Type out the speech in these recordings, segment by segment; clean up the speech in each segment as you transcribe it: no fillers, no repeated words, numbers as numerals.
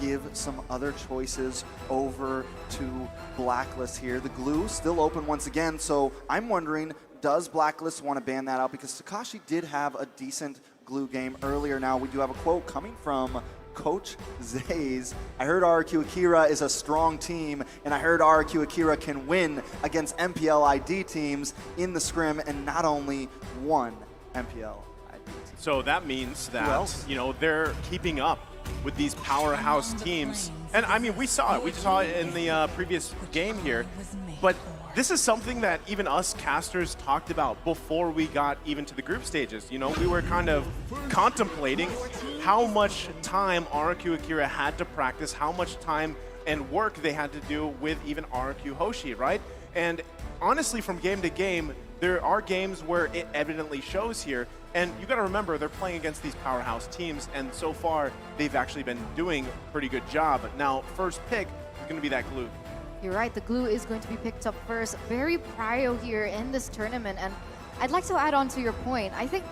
give some other choices over to Blacklist here. The glue still open once again, so I'm wondering, does Blacklist want to ban that out? Because Takashi did have a decent glue game earlier. Now, we do have a quote coming from Coach Zays. I heard RQ Akira is a strong team, and I heard RQ Akira can win against MPL ID teams in the scrim, and not only one MPL ID team. So that means that, you know, they're keeping up with these powerhouse teams. And I mean, we saw it. We saw it in the previous game here. But this is something that even us casters talked about before we got even to the group stages. You know, we were kind of contemplating how much time RQ Akira had to practice, how much time and work they had to do with even RQ Hoshi, right? And honestly, from game to game, there are games where it evidently shows here. And you got to remember, they're playing against these powerhouse teams, and so far, they've actually been doing a pretty good job. Now, first pick is going to be that glue. You're right, the glue is going to be picked up first. Very prio here in this tournament, and I'd like to add on to your point. I think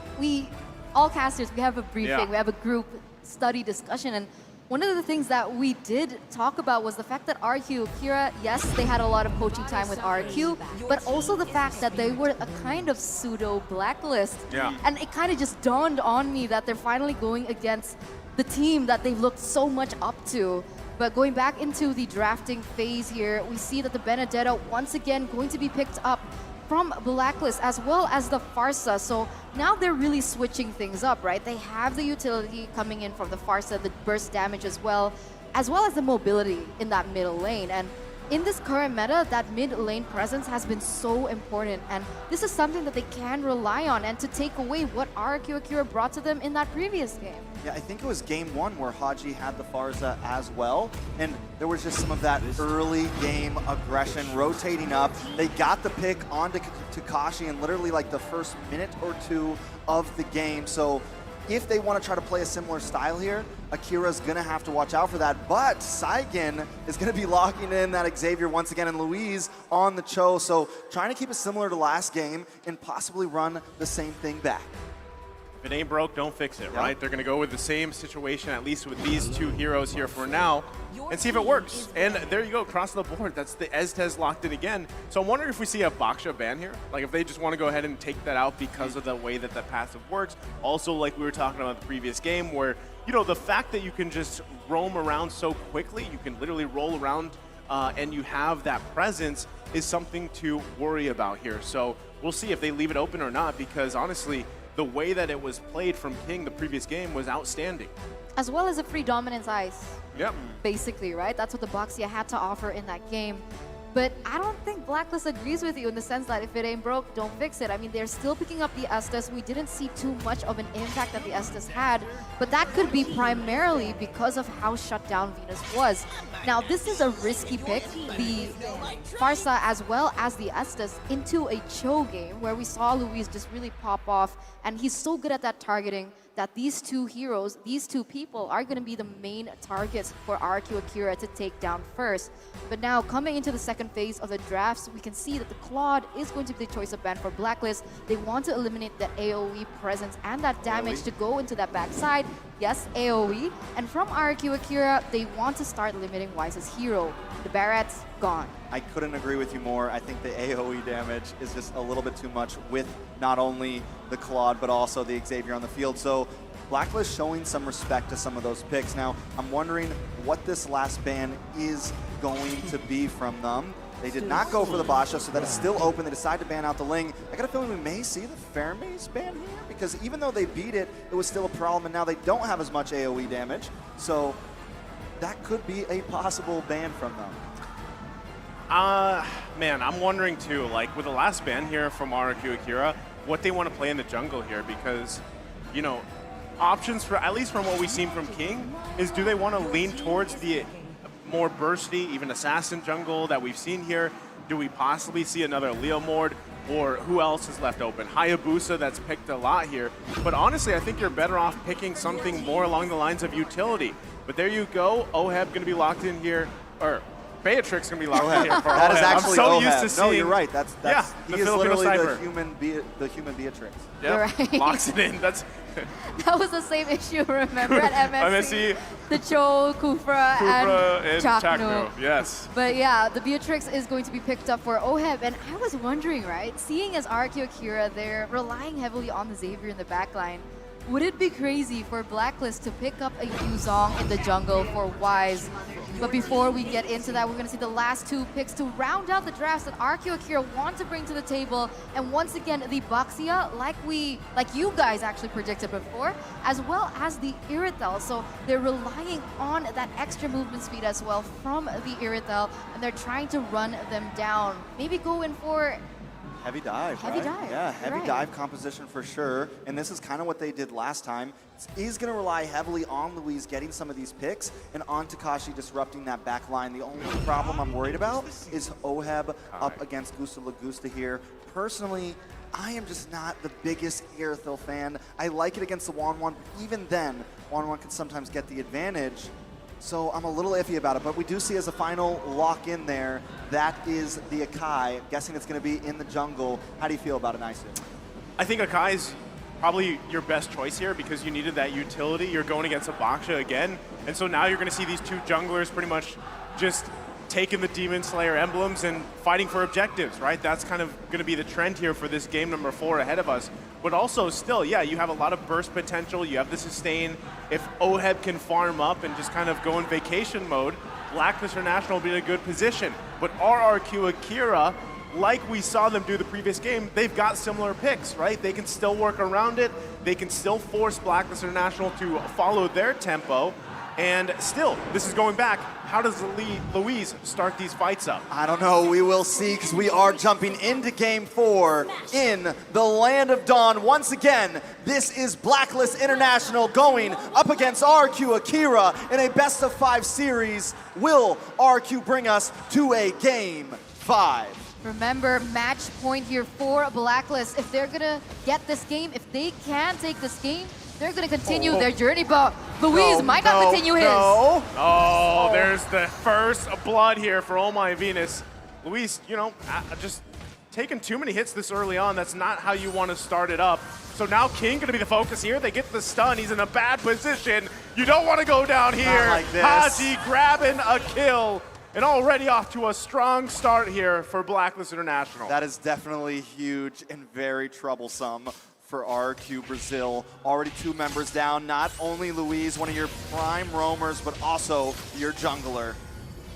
all casters, we have a briefing, we have a group study discussion, and one of the things that we did talk about was the fact that RQ Akira, yes, they had a lot of coaching time with RQ, but also the fact that they were a kind of pseudo Blacklist. Yeah. And it kind of just dawned on me that they're finally going against the team that they've looked so much up to. But going back into the drafting phase here, we see that the Benedetto once again going to be picked up from Blacklist as well as the Farsa. So now they're really switching things up, right? They have the utility coming in from the Farsa, the burst damage as well as the mobility in that middle lane. And in this current meta, that mid lane presence has been so important, and this is something that they can rely on and to take away what RQ Akira brought to them in that previous game. Yeah, I think it was game one where Haji had the Farza as well, and there was just some of that early game aggression rotating up. They got the pick onto Takashi in literally like the first minute or two of the game, so if they want to try to play a similar style here, Akira's going to have to watch out for that. But Saigen is going to be locking in that Xavier once again, and Louise on the Cho. So trying to keep it similar to last game and possibly run the same thing back. If it ain't broke, don't fix it, right? They're going to go with the same situation, at least with these two heroes here for now, and see if it works. And there you go, across the board. That's the Estes locked in again. So I'm wondering if we see a Baksha ban here. Like if they just want to go ahead and take that out because of the way that the passive works. Also, like we were talking about the previous game where, you know, the fact that you can just roam around so quickly, you can literally roll around and you have that presence is something to worry about here. So we'll see if they leave it open or not, because honestly, the way that it was played from King the previous game was outstanding. As well as a free dominance ice. Yep. Basically, right? That's what the Boxia had to offer in that game. But I don't think Blacklist agrees with you in the sense that if it ain't broke, don't fix it. I mean, they're still picking up the Estes. We didn't see too much of an impact that the Estes had, but that could be primarily because of how shut down Venus was. Now, this is a risky pick, the Farsa as well as the Estes, into a Cho game where we saw Luis just really pop off, and he's so good at that targeting that these two heroes, these two people are going to be the main targets for RQ Akira to take down first. But now coming into the second phase of the drafts, we can see that the Claude is going to be the choice of ban for Blacklist. They want to eliminate that AoE presence and that damage to go into that backside. Yes, AoE. And from RQ Akira, they want to start limiting Wise's hero. The Barrett's gone. I couldn't agree with you more. I think the AoE damage is just a little bit too much with not only the Claude, but also the Xavier on the field. So Blacklist showing some respect to some of those picks. Now, I'm wondering what this last ban is going to be from them. They did not go for the Basha, so that is still open. They decide to ban out the Ling. I got a feeling we may see the Fairmaze ban here, because even though they beat it, it was still a problem, and now they don't have as much AoE damage. So that could be a possible ban from them. Man, I'm wondering too, like with the last ban here from RQ Akira, what they want to play in the jungle here, because, you know, options for, at least from what we've seen from King, is do they want to lean towards the more bursty, even assassin jungle that we've seen here? Do we possibly see another Leomord? Or who else is left open? Hayabusa, that's picked a lot here. But honestly, I think you're better off picking something more along the lines of utility. But there you go. Oheb going to be locked in here, or Beatrix going to be locked in here for That Oheb. is actually I'm so Oheb. used to seeing. No, you're right. That's yeah, he the is Filipino literally sniper. the human Beatrix. Yep. Right. Locks it in. That's That was the same issue, remember, at MSC? MSC. The Cho, Kufra, and Chakno. Yes. But yeah, the Beatrix is going to be picked up for OHEB, and I was wondering, right, seeing as RQ Akira, they're relying heavily on the Xavier in the backline, would it be crazy for Blacklist to pick up a Yuzong in the jungle for Wise? But before we get into that, we're going to see the last two picks to round out the drafts that RQ Akira want to bring to the table. And once again, the Baxia, like you guys actually predicted before, as well as the Irithel. So they're relying on that extra movement speed as well from the Irithel, and they're trying to run them down. Maybe go in for heavy dive, Heavy right? dive, Yeah, heavy right. dive composition for sure. And this is kind of what they did last time. He's going to rely heavily on Louise getting some of these picks and on Takashi disrupting that back line. The only problem I'm worried about is OHEB up against Gusta Lagusta here. Personally, I am just not the biggest Irithel fan. I like it against the 1-1. Even then, 1-1 can sometimes get the advantage. So I'm a little iffy about it, but we do see as a final lock in there, that is the Akai. I'm guessing it's going to be in the jungle. How do you feel about it, Nice? I think Akai's probably your best choice here because you needed that utility. You're going against a Baksha again, and so now you're going to see these two junglers pretty much just taking the Demon Slayer emblems and fighting for objectives, right? That's kind of going to be the trend here for this game number 4 ahead of us. But also still, yeah, you have a lot of burst potential. You have the sustain. If OHEB can farm up and just kind of go in vacation mode, Blacklist International will be in a good position. But RRQ Akira, like we saw them do the previous game, they've got similar picks, right? They can still work around it. They can still force Blacklist International to follow their tempo. And still, this is going back. How does Louise start these fights up? I don't know. We will see because we are jumping into Game 4 in the Land of Dawn. Once again, this is Blacklist International going up against RQ Akira in a best-of-5 series. Will RQ bring us to a Game 5? Remember, match point here for Blacklist. If they're going to get this game, if they can take this game, they're going to continue their journey, but Louise might not continue his. Oh, there's the first blood here for Oh My Venus. Louise, you know, just taking too many hits this early on. That's not how you want to start it up. So now King going to be the focus here. They get the stun. He's in a bad position. You don't want to go down here. Not like this. Haji grabbing a kill. And already off to a strong start here for Blacklist International. That is definitely huge and very troublesome for RQ Brazil. Already 2 members down. Not only Louise, one of your prime roamers, but also your jungler.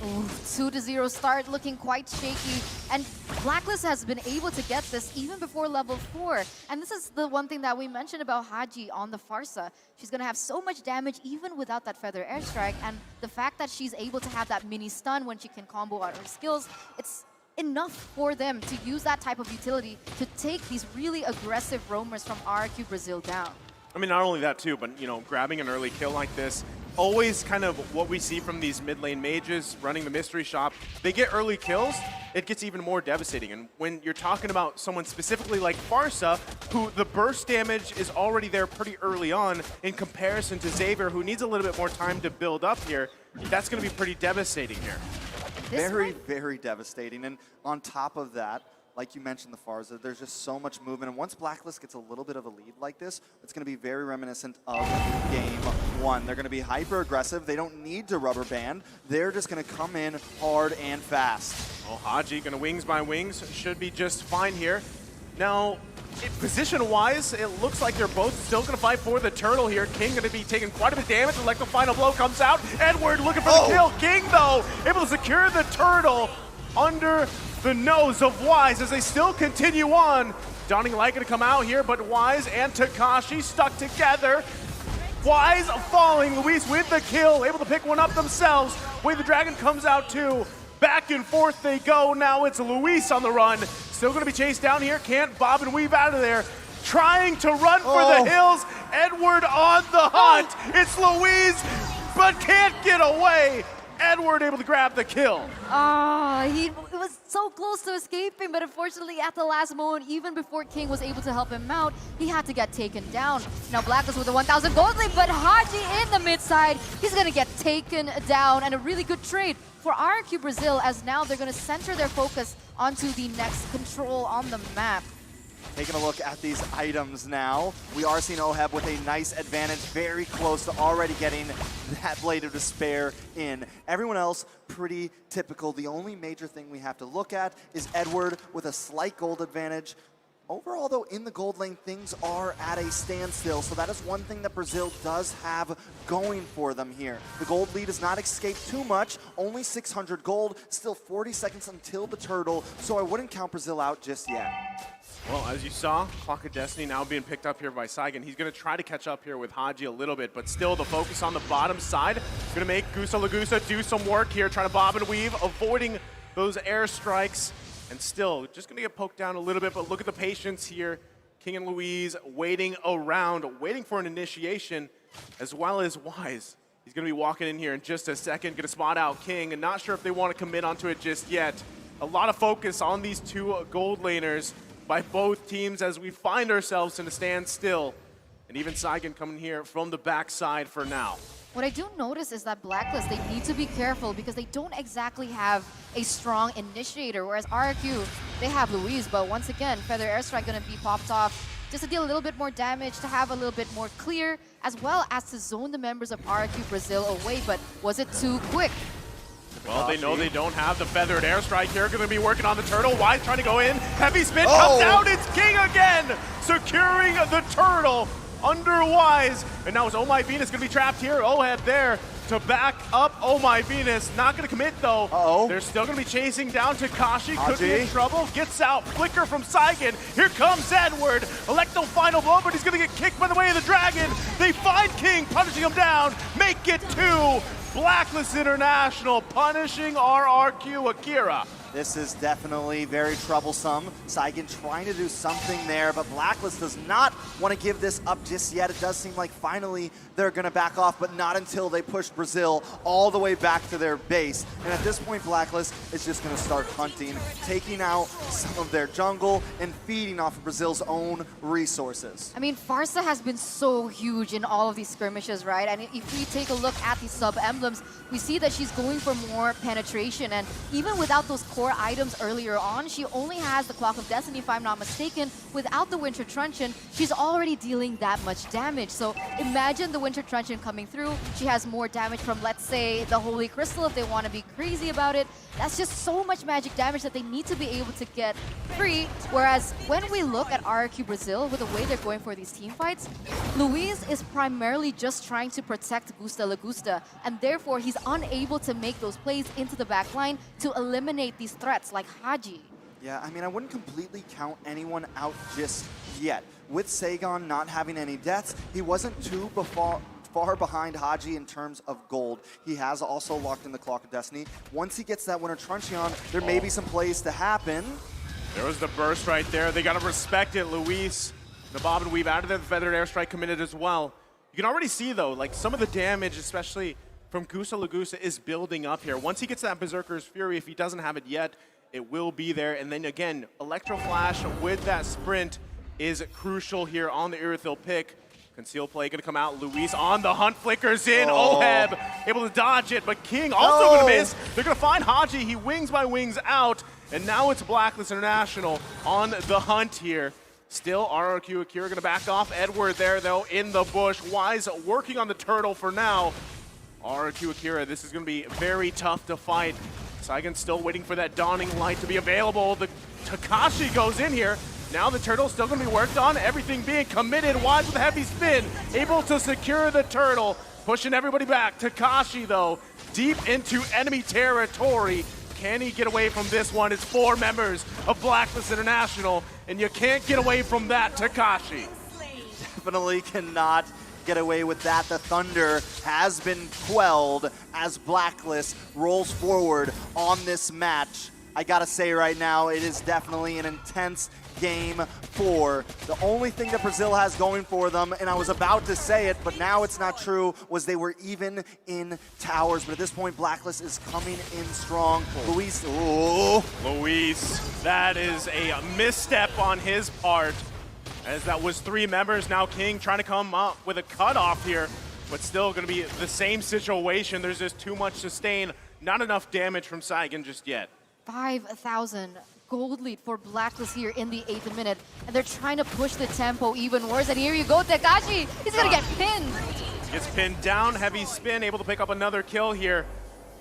Ooh, 2-0 start, looking quite shaky. And Blacklist has been able to get this even before level 4. And this is the one thing that we mentioned about Haji on the Farsa. She's going to have so much damage even without that Feather Airstrike. And the fact that she's able to have that mini stun when she can combo out her skills, it's enough for them to use that type of utility to take these really aggressive roamers from RQ Brazil down. I mean, not only that too, but you know, grabbing an early kill like this, always kind of what we see from these mid lane mages running the mystery shop. They get early kills, it gets even more devastating. And when you're talking about someone specifically like Farsa, who the burst damage is already there pretty early on in comparison to Xavier, who needs a little bit more time to build up here, that's going to be pretty devastating here. Very devastating. And on top of that, like you mentioned, the Farza, there's just so much movement. And once Blacklist gets a little bit of a lead like this, it's going to be very reminiscent of Game 1. They're going to be hyper aggressive. They don't need to rubber band. They're just going to come in hard and fast. Oh, Haji going to wings by wings. Should be just fine here. Now, position-wise, it looks like they're both still going to fight for the turtle here. King going to be taking quite a bit of damage. Like the final blow comes out. Edward looking for the kill. King, though, able to secure the turtle under the nose of Wise as they still continue on. Dawning Light going to come out here, but Wise and Takashi stuck together. Wise falling. Luis with the kill, able to pick one up themselves. Way the Dragon comes out too. Back and forth they go. Now it's Luis on the run. Still going to be chased down here. Can't bob and weave out of there. Trying to run for the hills. Edward on the hunt. It's Luis, but can't get away. Edward able to grab the kill. He was so close to escaping, but unfortunately at the last moment, even before King was able to help him out, he had to get taken down. Now Blacklist with the 1,000 gold lead, but Haji in the mid side, he's gonna get taken down, and a really good trade for RQ Brazil, as now they're gonna center their focus onto the next control on the map. Taking a look at these items now, we are seeing Oheb with a nice advantage, very close to already getting that Blade of Despair in. Everyone else, pretty typical. The only major thing we have to look at is Edward with a slight gold advantage. Overall, though, in the gold lane, things are at a standstill, so that is one thing that Brazil does have going for them here. The gold lead has not escaped too much, only 600 gold, still 40 seconds until the turtle, so I wouldn't count Brazil out just yet. Well, as you saw, Clock of Destiny now being picked up here by Saigon. He's going to try to catch up here with Haji a little bit, but still the focus on the bottom side. Going to make Gusta Lagusa do some work here, trying to bob and weave, avoiding those airstrikes. And still, just going to get poked down a little bit, but look at the patience here. King and Louise waiting around, waiting for an initiation, as well as Wise. He's going to be walking in here in just a second, going to spot out King, and not sure if they want to commit onto it just yet. A lot of focus on these two gold laners by both teams as we find ourselves in a standstill. And even Saigon coming here from the backside for now. What I do notice is that Blacklist, they need to be careful because they don't exactly have a strong initiator, whereas RRQ, they have Louise, but once again, Feather Airstrike gonna be popped off just to deal a little bit more damage, to have a little bit more clear, as well as to zone the members of RRQ Brazil away, but was it too quick? Well, they know they don't have the Feathered Airstrike here. Going to be working on the turtle. Wise trying to go in. Heavy spin comes out. It's King again, securing the turtle under Wise. And now it's Oh My Venus going to be trapped here. Oheb there to back up Oh My Venus. Not going to commit though. They're still going to be chasing down Takashi. Could be in trouble. Gets out. Flicker from Saigon. Here comes Edward. Electo final blow, but he's going to get kicked by the way of the dragon. They find King, punishing him down. Make it 2. Blacklist International punishing RRQ Akira. This is definitely very troublesome. Saigon trying to do something there, but Blacklist does not want to give this up just yet. It does seem like finally they're going to back off, but not until they push Brazil all the way back to their base. And at this point, Blacklist is just going to start hunting, taking out some of their jungle and feeding off of Brazil's own resources. I mean, Farsa has been so huge in all of these skirmishes, right? And if we take a look at the sub-emblems, we see that she's going for more penetration. And even without those core items earlier on, she only has the Clock of Destiny, if I'm not mistaken. Without the Winter Truncheon, she's already dealing that much damage. So imagine the Winter Truncheon coming through. She has more damage from, let's say, the Holy Crystal if they want to be crazy about it. That's just so much magic damage that they need to be able to get free. Whereas when we look at RRQ Brazil, with the way they're going for these team fights, Luis is primarily just trying to protect Gusta Lagusta, and therefore he's unable to make those plays into the back line to eliminate these threats like Haji. Yeah, I mean, I wouldn't completely count anyone out just yet. With Saigon not having any deaths, he wasn't too far behind Haji in terms of gold. He has also locked in the Clock of Destiny. Once he gets that Winter Truncheon, there may be some plays to happen. There was the burst right there. They got to respect it, Luis. The bob and weave out of there, the Feathered Airstrike committed as well. You can already see, though, like some of the damage, especially from Gusta Lagusa, is building up here. Once he gets that Berserker's Fury, if he doesn't have it yet, it will be there. And then again, Electro Flash with that sprint is crucial here on the Irithyll pick. Conceal play gonna come out. Luis on the hunt, flickers in. Oheb able to dodge it, but King also gonna miss. They're gonna find Haji. He wings by wings out, and now it's Blacklist International on the hunt here. Still, RRQ Akira gonna back off. Edward there though in the bush. Wise working on the turtle for now. RRQ Akira, this is gonna be very tough to fight. Saigon's still waiting for that dawning light to be available. The Takashi goes in here. Now the turtle's still going to be worked on, everything being committed. Wise with a heavy spin, able to secure the turtle, pushing everybody back. Takashi, though, deep into enemy territory. Can he get away from this one? It's 4 members of Blacklist International, and you can't get away from that, Takashi. Definitely cannot get away with that. The thunder has been quelled as Blacklist rolls forward on this match. I gotta say right now, it is definitely an intense game 4. The only thing that Brazil has going for them, and I was about to say it, but now it's not true, was they were even in towers. But at this point, Blacklist is coming in strong. Luis, Luis, that is a misstep on his part, as that was 3 members. Now King trying to come up with a cutoff here, but still gonna be the same situation. There's just too much sustain, not enough damage from Saigon just yet. 5,000 gold lead for Blacklist here in the 8th minute. And they're trying to push the tempo even worse. And here you go, Tekashi. He's going to get pinned. Gets pinned down, heavy spin, able to pick up another kill here.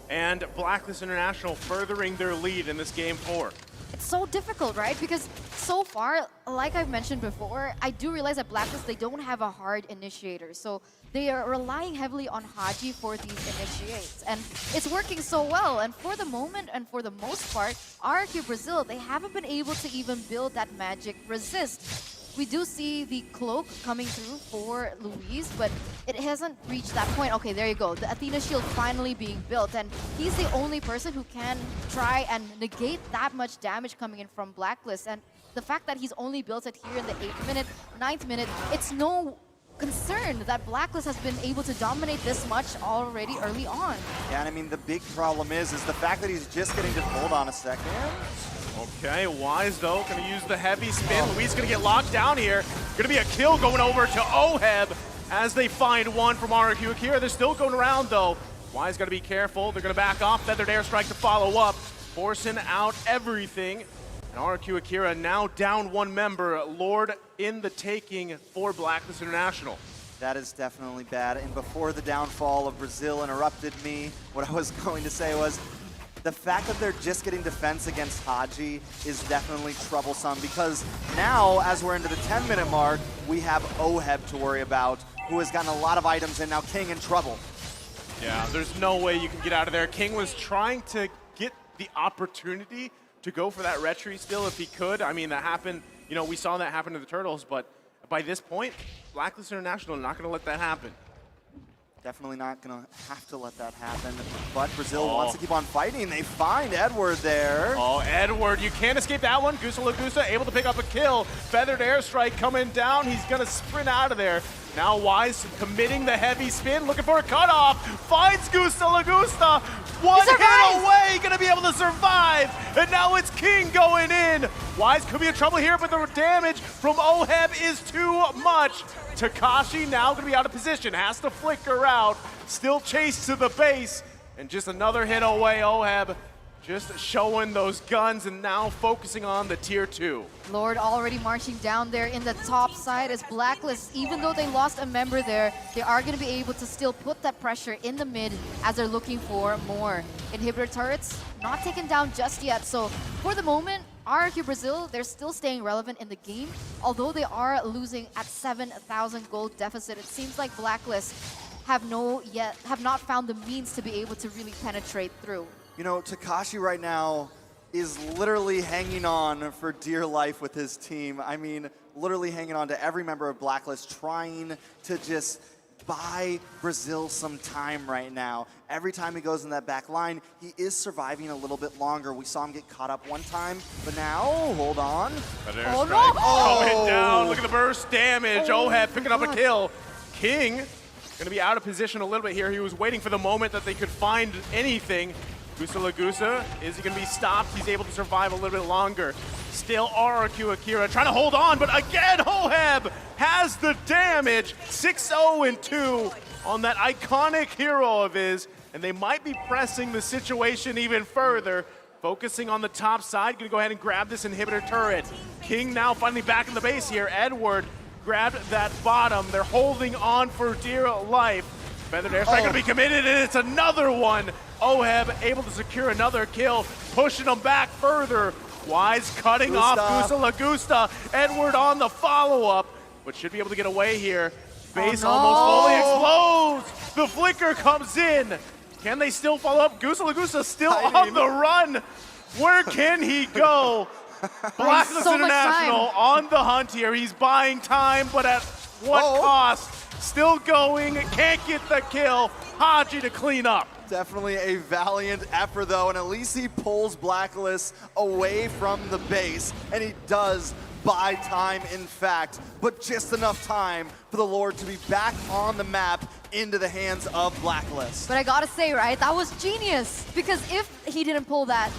And Blacklist International furthering their lead in this game 4. It's so difficult, right? Because so far, like I've mentioned before, I do realize that Blacklist, they don't have a hard initiator. So they are relying heavily on Haji for these initiates. And it's working so well. And for the moment and for the most part, RRQ Brazil, they haven't been able to even build that magic resist. We do see the cloak coming through for Luis, but it hasn't reached that point. Okay, there you go. The Athena shield finally being built, and he's the only person who can try and negate that much damage coming in from Blacklist. And the fact that he's only built it here in the 8th minute, 9th minute, it's no concern that Blacklist has been able to dominate this much already early on. Yeah, and I mean, the big problem is the fact that he's just getting to hold on a second. Okay, Wise though, gonna use the heavy spin. Luis gonna get locked down here. Gonna be a kill going over to Oheb as they find one from RRQ Akira. They're still going around though. Wise gotta be careful. They're gonna back off. Feathered Airstrike to follow up, forcing out everything. And RRQ Akira now down one member. Lord in the taking for Blacklist International. That is definitely bad. And before the downfall of Brazil interrupted me, what I was going to say was, the fact that they're just getting defense against Haji is definitely troublesome, because now, as we're into the 10-minute mark, we have Oheb to worry about, who has gotten a lot of items, and now King in trouble. Yeah, there's no way you can get out of there. King was trying to get the opportunity to go for that retreat still if he could. I mean, that happened, you know, we saw that happen to the Turtles, but by this point, Blacklist International not going to let that happen. Definitely not going to have to let that happen. But Brazil wants to keep on fighting. They find Edward there. Oh, Edward, you can't escape that one. Gusa Lagusa able to pick up a kill. Feathered Airstrike coming down. He's going to sprint out of there. Now Wise committing the heavy spin, looking for a cutoff. Finds Gusa Lagusa. One hit away, going to be able to survive. And now it's King going in. Wise could be in trouble here, but the damage from Oheb is too much. Tekashi now going to be out of position, has to flicker out, still chased to the base, and just another hit away. Oheb just showing those guns and now focusing on the tier 2. Lord already marching down there in the top side as Blacklist, even though they lost a member there, they are going to be able to still put that pressure in the mid as they're looking for more. Inhibitor turrets not taken down just yet, so for the moment, RRQ Brazil, they're still staying relevant in the game, although they are losing at 7,000 gold deficit. It seems like Blacklist have not found the means to be able to really penetrate through. You know, Tekashi right now is literally hanging on for dear life with his team. I mean, literally hanging on to every member of Blacklist, trying to just buy Brazil some time right now. Every time he goes in that back line, he is surviving a little bit longer. We saw him get caught up one time, but now, hold on. Oh, no! Coming down, look at the burst damage. Oheb picking up a kill. King gonna be out of position a little bit here. He was waiting for the moment that they could find anything. Gusa Lagusa, is he gonna be stopped? He's able to survive a little bit longer. Still RRQ Akira trying to hold on, but again, Oheb has the damage. 6-0-2 on that iconic hero of his, and they might be pressing the situation even further. Focusing on the top side, gonna go ahead and grab this inhibitor turret. King now finally back in the base here. Edward grabbed that bottom. They're holding on for dear life. Feathered Airstrike gonna be committed, and it's another one. Oheb able to secure another kill, pushing them back further. Wise cutting off Gusa Lagusa. Edward on the follow-up, but should be able to get away here. Base almost fully explodes. The flicker comes in. Can they still follow up? Gusa Lagusa still on the run. Where can he go? Blacklist International on the hunt here. He's buying time, but at what cost? Still going, can't get the kill. Haji to clean up. Definitely a valiant effort though, and at least he pulls Blacklist away from the base, and he does buy time in fact, but just enough time for the Lord to be back on the map into the hands of Blacklist. But I gotta say, right, that was genius, because if he didn't pull that,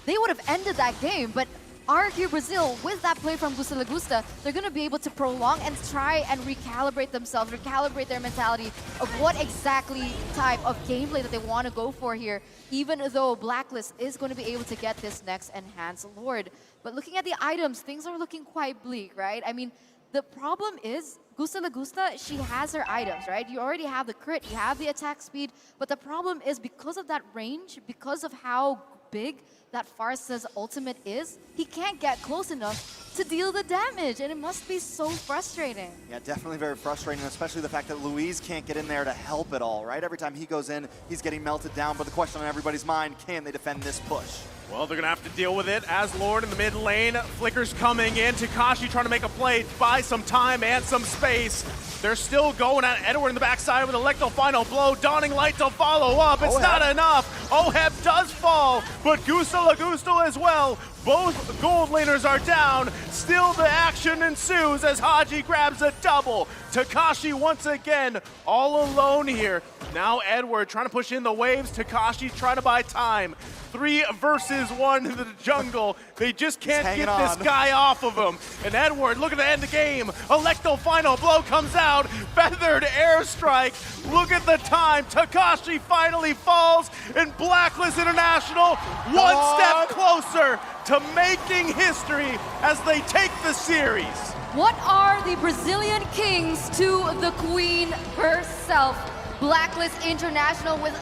they would have ended that game, but argue Brazil, with that play from Gusta Lagusta, they're going to be able to prolong and try and recalibrate themselves, recalibrate their mentality of what exactly type of gameplay that they want to go for here, even though Blacklist is going to be able to get this next Enhanced Lord. But looking at the items, things are looking quite bleak, right? I mean, the problem is, Gusta Lagusta, she has her items, right? You already have the crit, you have the attack speed, but the problem is because of that range, because of how big that Farsa's ultimate is, he can't get close enough to deal the damage, and it must be so frustrating. Yeah, definitely very frustrating, especially the fact that Luis can't get in there to help at all, right? Every time he goes in, he's getting melted down, but the question on everybody's mind, can they defend this push? Well, they're going to have to deal with it as Lord in the mid lane. Flicker's coming in. Takashi trying to make a play, buy some time and some space. They're still going at Edward in the backside with Electro final blow. Dawning Light to follow up. It's not enough. Oheb does fall, but Gusta Lagusta as well. Both gold laners are down. Still the action ensues as Haji grabs a double. Takashi once again all alone here. Now Edward trying to push in the waves. Takashi trying to buy time. 3 versus 1 in the jungle. They just can't get this guy off of him. And Edward looking to end the game. Electro final blow comes out. Feathered airstrike. Look at the time. Takashi finally falls. And Blacklist International one step closer to making history as they take the series. What are the Brazilian kings to the queen herself? Blacklist International with